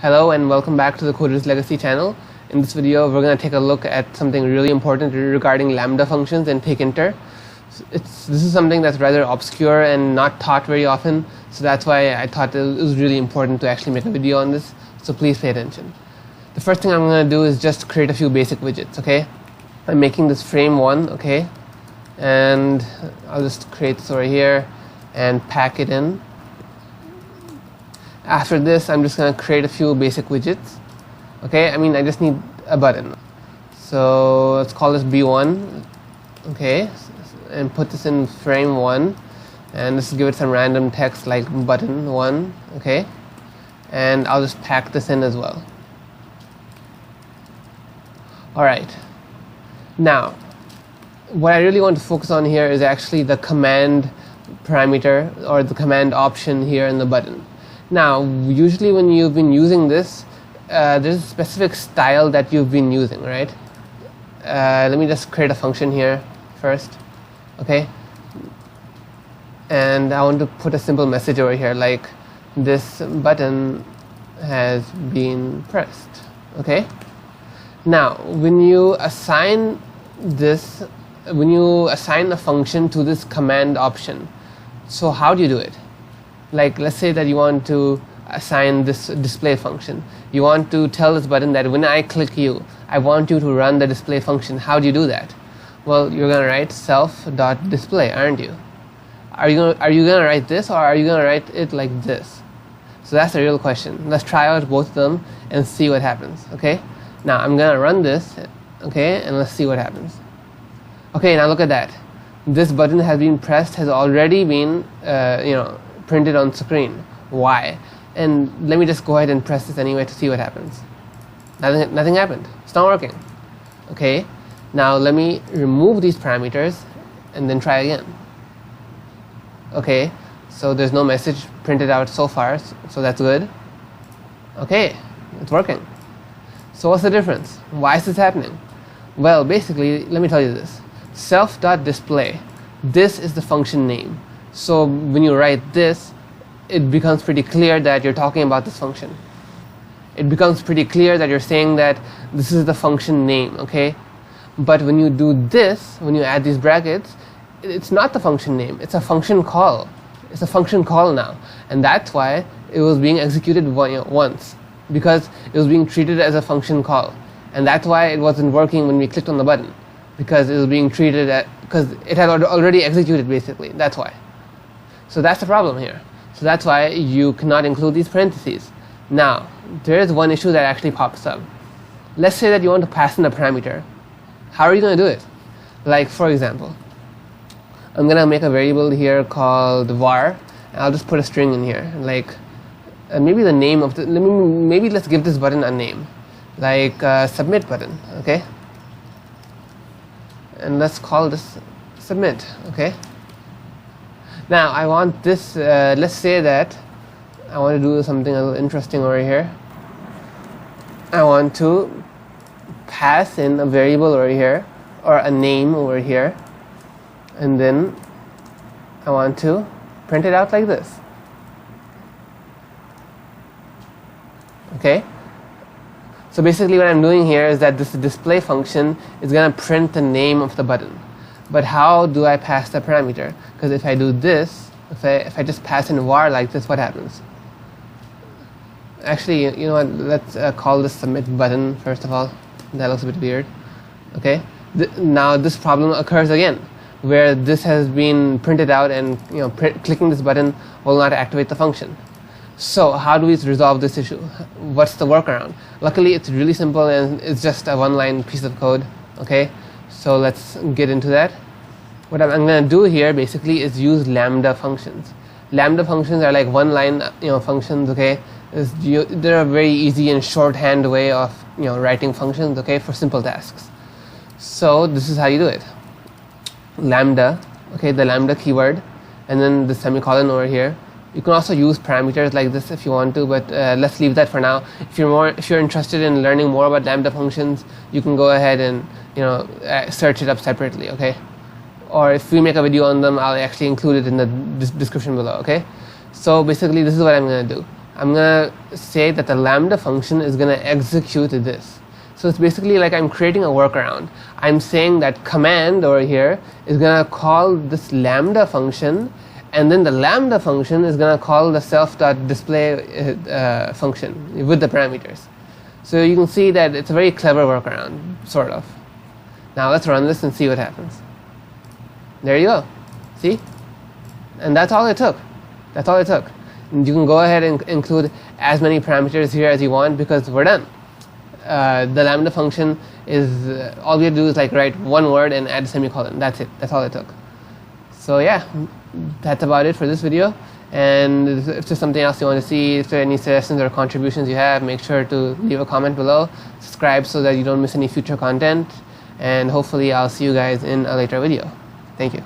Hello and welcome back to the Coder's Legacy channel. In this video, we're going to take a look at something really important regarding Lambda functions and Tkinter. This is something that's rather obscure and not taught very often, so that's why I thought it was really important to actually make a video on this, so please pay attention. The first thing I'm going to do is just create a few basic widgets, okay? I'm making this frame 1, okay? And I'll just create this over here and pack it in. After this, I'm just going to create a few basic widgets. Okay, I just need a button. So let's call this B1. Okay, and put this in frame 1. And let's give it some random text like button 1. Okay, and I'll just pack this in as well. Alright, now what I really want to focus on here is actually the command parameter or the command option here in the button. Now, usually when you've been using this, there's a specific style that you've been using, right? Let me just create a function here first, okay? And I want to put a simple message over here like this button has been pressed, okay? Now, when you assign a function to this command option, so how do you do it? Like, let's say that you want to assign this display function. You want to tell this button that when I click you, I want you to run the display function. How do you do that? Well, you're going to write self.display, aren't you? Are you going to write this, or are you going to write it like this? So that's the real question. Let's try out both of them and see what happens, okay? Now, I'm going to run this, okay, and let's see what happens. Okay, now look at that. This button has been pressed, has already been, printed on screen. Why? And let me just go ahead and press this anyway to see what happens. Nothing happened. It's not working. Okay, now let me remove these parameters and then try again. Okay, so there's no message printed out so far, so that's good. Okay, it's working. So what's the difference? Why is this happening? Well, basically, let me tell you this. Self.display, this is the function name. So when you write this, it becomes pretty clear that you're talking about this function. It becomes pretty clear that you're saying that this is the function name, okay? But when you do this, when you add these brackets, it's not the function name, it's a function call. It's a function call now. And that's why it was being executed once, because it was being treated as a function call. And that's why it wasn't working when we clicked on the button, because it was being treated because it had already executed basically, that's why. So that's the problem here. So that's why you cannot include these parentheses. Now, there is one issue that actually pops up. Let's say that you want to pass in a parameter. How are you going to do it? Like, for example, I'm going to make a variable here called var, and I'll just put a string in here. Like, maybe the name of the, maybe let's give this button a name. Like, submit button, okay? And let's call this submit, okay? Now I want this, let's say that I want to do something a little interesting over here. I want to pass in a variable over here, or a name over here, and then I want to print it out like this. Okay? So basically what I'm doing here is that this display function is going to print the name of the button. But how do I pass the parameter? Because if I do this, if I just pass in var like this, what happens? Actually, you know what? Let's call this submit button first of all. That looks a bit weird. Okay. Now this problem occurs again, where this has been printed out, and clicking this button will not activate the function. So how do we resolve this issue? What's the workaround? Luckily, it's really simple and it's just a one-line piece of code. Okay. So let's get into that. What I'm going to do here basically is use Lambda functions. Lambda functions are like one-line functions, okay? They're a very easy and shorthand way of writing functions, okay, for simple tasks. So this is how you do it. Lambda, okay, the Lambda keyword, and then the semicolon over here. You can also use parameters like this if you want to, but let's leave that for now. If you're interested in learning more about Lambda functions, you can go ahead and search it up separately, okay? Or if we make a video on them, I'll actually include it in the description below, okay? So basically, this is what I'm going to do. I'm going to say that the Lambda function is going to execute this. So it's basically like I'm creating a workaround. I'm saying that command over here is going to call this Lambda function, and then the Lambda function is going to call the self.display function with the parameters. So you can see that it's a very clever workaround, sort of. Now let's run this and see what happens. There you go. See? And that's all it took. That's all it took. And you can go ahead and include as many parameters here as you want, because we're done. The Lambda function is, all we have to do is like write one word and add a semicolon. That's it. That's all it took. So yeah, that's about it for this video. And if there's something else you want to see, if there are any suggestions or contributions you have, make sure to leave a comment below. Subscribe so that you don't miss any future content. And hopefully I'll see you guys in a later video. Thank you.